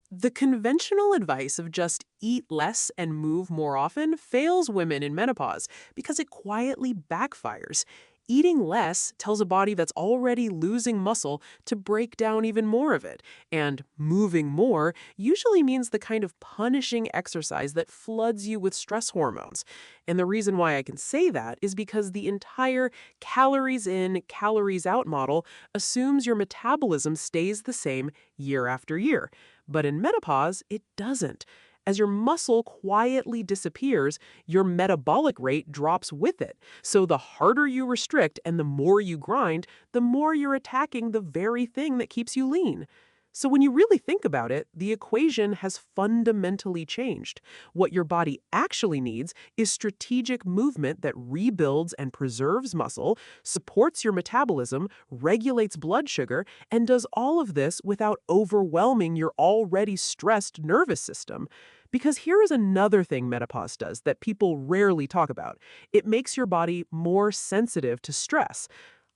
The conventional advice of just eat less and move more often fails women in menopause because it quietly backfires. Eating less tells a body that's already losing muscle to break down even more of it. And moving more usually means the kind of punishing exercise that floods you with stress hormones. And the reason why I can say that is because the entire calories in, calories out model assumes your metabolism stays the same year after year. But in menopause, it doesn't. As your muscle quietly disappears, your metabolic rate drops with it. So the harder you restrict and the more you grind, the more you're attacking the very thing that keeps you lean. So when you really think about it, the equation has fundamentally changed. What your body actually needs is strategic movement that rebuilds and preserves muscle, supports your metabolism, regulates blood sugar, and does all of this without overwhelming your already stressed nervous system. Because here is another thing menopause does that people rarely talk about. It makes your body more sensitive to stress.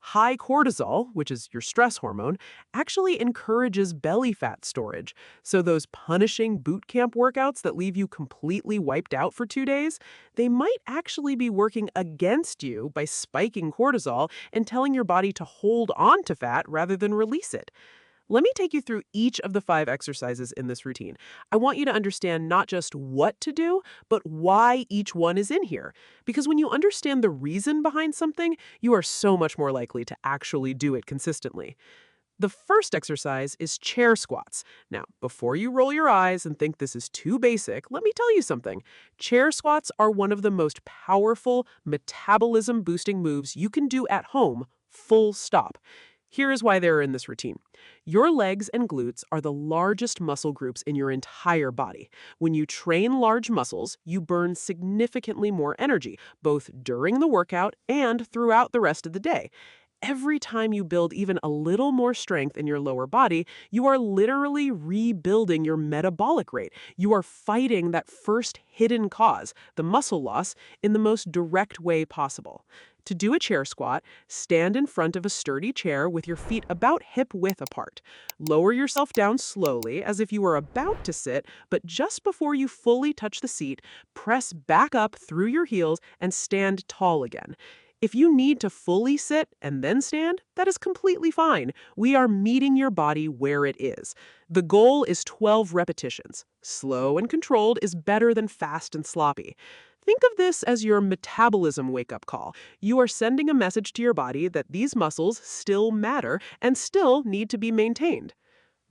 High cortisol, which is your stress hormone, actually encourages belly fat storage. So those punishing boot camp workouts that leave you completely wiped out for 2 days, they might actually be working against you by spiking cortisol and telling your body to hold on to fat rather than release it. Let me take you through each of the 5 exercises in this routine. I want you to understand not just what to do, but why each one is in here. Because when you understand the reason behind something, you are so much more likely to actually do it consistently. The first exercise is chair squats. Now, before you roll your eyes and think this is too basic, let me tell you something. Chair squats are one of the most powerful metabolism-boosting moves you can do at home, full stop. Here is why they're in this routine. Your legs and glutes are the largest muscle groups in your entire body. When you train large muscles, you burn significantly more energy, both during the workout and throughout the rest of the day. Every time you build even a little more strength in your lower body, you are literally rebuilding your metabolic rate. You are fighting that first hidden cause, the muscle loss, in the most direct way possible. To do a chair squat, stand in front of a sturdy chair with your feet about hip width apart. Lower yourself down slowly as if you were about to sit, but just before you fully touch the seat, press back up through your heels and stand tall again. If you need to fully sit and then stand, that is completely fine. We are meeting your body where it is. The goal is 12 repetitions. Slow and controlled is better than fast and sloppy. Think of this as your metabolism wake-up call. You are sending a message to your body that these muscles still matter and still need to be maintained.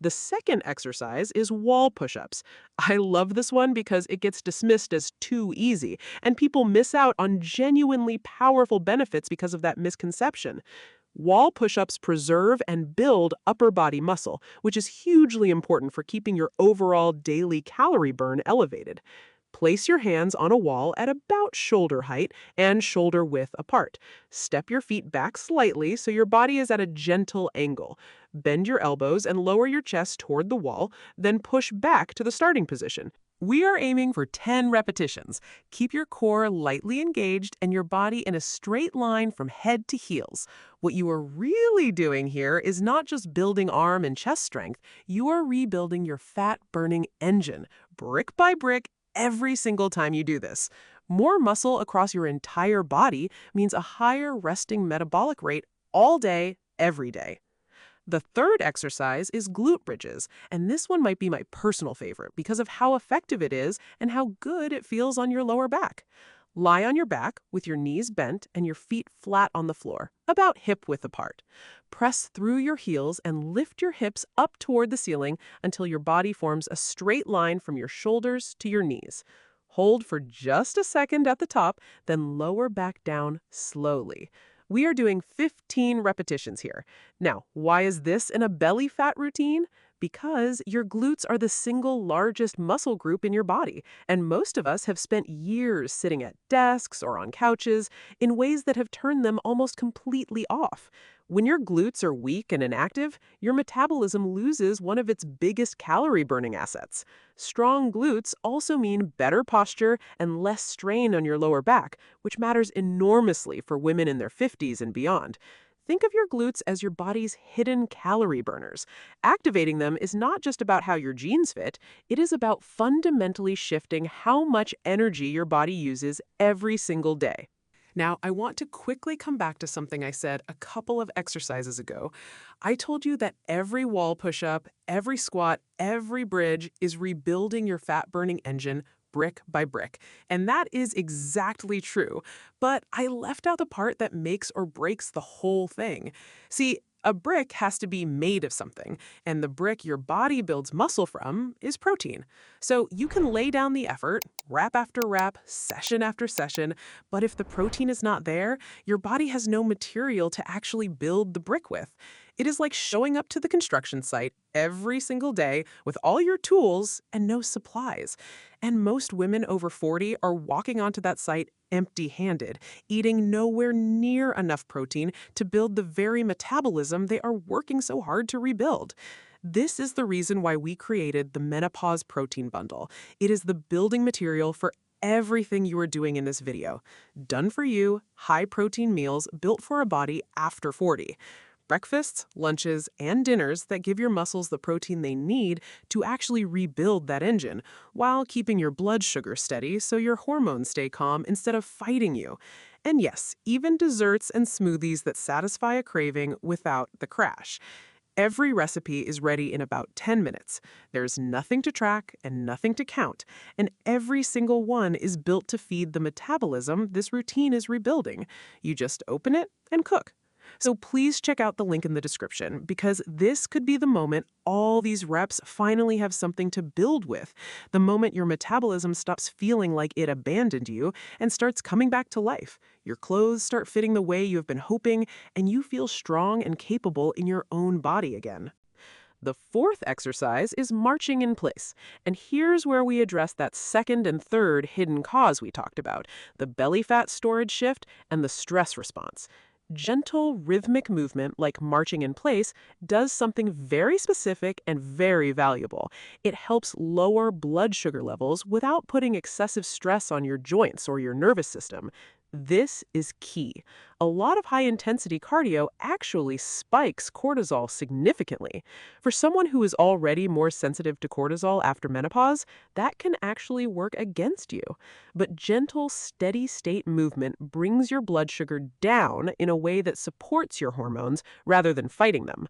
The second exercise is wall push-ups. I love this one because it gets dismissed as too easy, and people miss out on genuinely powerful benefits because of that misconception. Wall push-ups preserve and build upper body muscle, which is hugely important for keeping your overall daily calorie burn elevated. Place your hands on a wall at about shoulder height and shoulder width apart. Step your feet back slightly so your body is at a gentle angle. Bend your elbows and lower your chest toward the wall, then push back to the starting position. We are aiming for 10 repetitions. Keep your core lightly engaged and your body in a straight line from head to heels. What you are really doing here is not just building arm and chest strength, you are rebuilding your fat-burning engine, brick by brick, every single time you do this. More muscle across your entire body means a higher resting metabolic rate all day, every day. The third exercise is glute bridges, and this one might be my personal favorite because of how effective it is and how good it feels on your lower back. Lie on your back with your knees bent and your feet flat on the floor, about hip width apart. Press through your heels and lift your hips up toward the ceiling until your body forms a straight line from your shoulders to your knees. Hold for just a second at the top, then lower back down slowly. We are doing 15 repetitions here. Now, why is this in a belly fat routine? Because your glutes are the single largest muscle group in your body, and most of us have spent years sitting at desks or on couches in ways that have turned them almost completely off. When your glutes are weak and inactive, your metabolism loses one of its biggest calorie-burning assets. Strong glutes also mean better posture and less strain on your lower back, which matters enormously for women in their 50s and beyond. Think of your glutes as your body's hidden calorie burners. Activating them is not just about how your genes fit, it is about fundamentally shifting how much energy your body uses every single day. Now, I want to quickly come back to something I said a couple of exercises ago. I told you that every wall push-up, every squat, every bridge is rebuilding your fat-burning engine brick by brick. And that is exactly true. But I left out the part that makes or breaks the whole thing. See, a brick has to be made of something, and the brick your body builds muscle from is protein. So you can lay down the effort, rep after rep, session after session, but if the protein is not there, your body has no material to actually build the brick with. It is like showing up to the construction site every single day with all your tools and no supplies. And most women over 40 are walking onto that site empty-handed, eating nowhere near enough protein to build the very metabolism they are working so hard to rebuild. This is the reason why we created the Menopause Protein Bundle. It is the building material for everything you are doing in this video. Done for you, high-protein meals built for a body after 40. Breakfasts, lunches, and dinners that give your muscles the protein they need to actually rebuild that engine, while keeping your blood sugar steady so your hormones stay calm instead of fighting you. And yes, even desserts and smoothies that satisfy a craving without the crash. Every recipe is ready in about 10 minutes. There's nothing to track and nothing to count, and every single one is built to feed the metabolism this routine is rebuilding. You just open it and cook. So please check out the link in the description, because this could be the moment all these reps finally have something to build with, the moment your metabolism stops feeling like it abandoned you and starts coming back to life. Your clothes start fitting the way you have been hoping, and you feel strong and capable in your own body again. The fourth exercise is marching in place. And here's where we address that second and third hidden cause we talked about, the belly fat storage shift and the stress response. Gentle, rhythmic movement like marching in place does something very specific and very valuable. It helps lower blood sugar levels without putting excessive stress on your joints or your nervous system. This is key. A lot of high-intensity cardio actually spikes cortisol significantly. For someone who is already more sensitive to cortisol after menopause, that can actually work against you. But gentle, steady-state movement brings your blood sugar down in a way that supports your hormones rather than fighting them.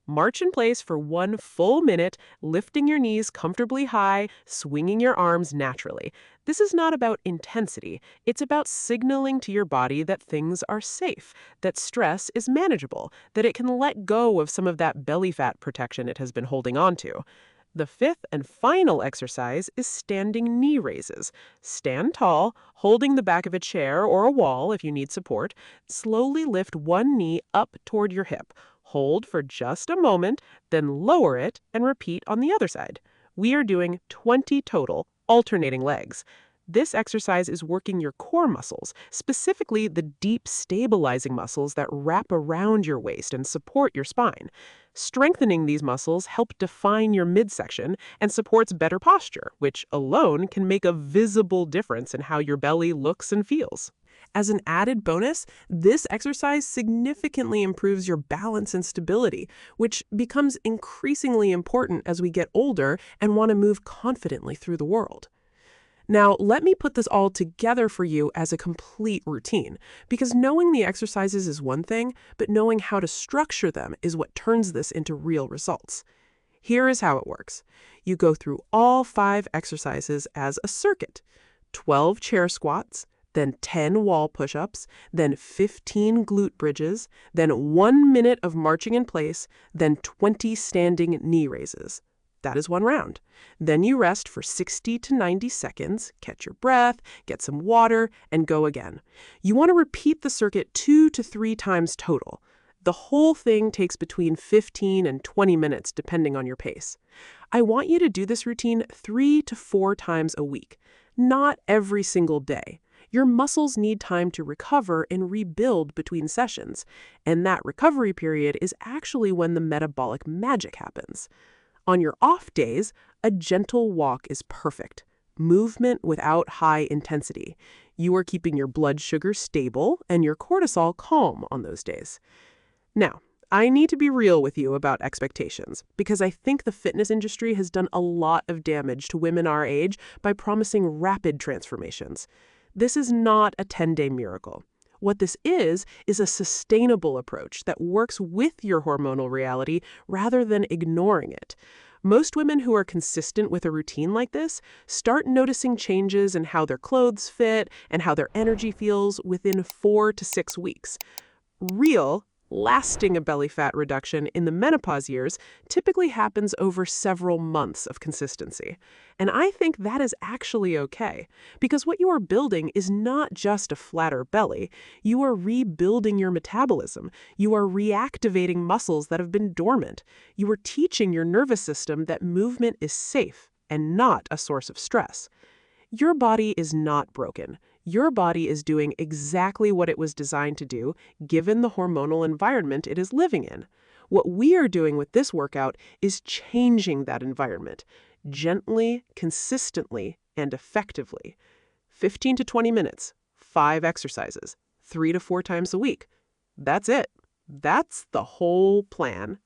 March in place for 1 full minute, lifting your knees comfortably high, swinging your arms naturally. This is not about intensity. It's about signaling to your body that things are safe, that stress is manageable, that it can let go of some of that belly fat protection it has been holding on to. The fifth and final exercise is standing knee raises. Stand tall, holding the back of a chair or a wall if you need support. Slowly lift one knee up toward your hip. Hold for just a moment, then lower it and repeat on the other side. We are doing 20 total, alternating legs. This exercise is working your core muscles, specifically the deep stabilizing muscles that wrap around your waist and support your spine. Strengthening these muscles help define your midsection and supports better posture, which alone can make a visible difference in how your belly looks and feels. As an added bonus, this exercise significantly improves your balance and stability, which becomes increasingly important as we get older and want to move confidently through the world. Now, let me put this all together for you as a complete routine, because knowing the exercises is one thing, but knowing how to structure them is what turns this into real results. Here is how it works. You go through all 5 exercises as a circuit: 12 chair squats, then 10 wall push-ups, then 15 glute bridges, then 1 minute of marching in place, then 20 standing knee raises. That is one round. Then you rest for 60 to 90 seconds, catch your breath, get some water, and go again. You want to repeat the circuit 2 to 3 times total. The whole thing takes between 15 and 20 minutes depending on your pace. I want you to do this routine 3 to 4 times a week, not every single day. Your muscles need time to recover and rebuild between sessions, and that recovery period is actually when the metabolic magic happens. On your off days, a gentle walk is perfect. Movement without high intensity. You are keeping your blood sugar stable and your cortisol calm on those days. Now, I need to be real with you about expectations, because I think the fitness industry has done a lot of damage to women our age by promising rapid transformations. This is not a 10-day miracle. What this is a sustainable approach that works with your hormonal reality rather than ignoring it. Most women who are consistent with a routine like this start noticing changes in how their clothes fit and how their energy feels within 4 to 6 weeks. Real, lasting belly fat reduction in the menopause years typically happens over several months of consistency. And I think that is actually okay, because what you are building is not just a flatter belly. You are rebuilding your metabolism. You are reactivating muscles that have been dormant. You are teaching your nervous system that movement is safe and not a source of stress. Your body is not broken. Your body is doing exactly what it was designed to do, given the hormonal environment it is living in. What we are doing with this workout is changing that environment, gently, consistently, and effectively. 15 to 20 minutes, 5 exercises, 3 to 4 times a week. That's it. That's the whole plan.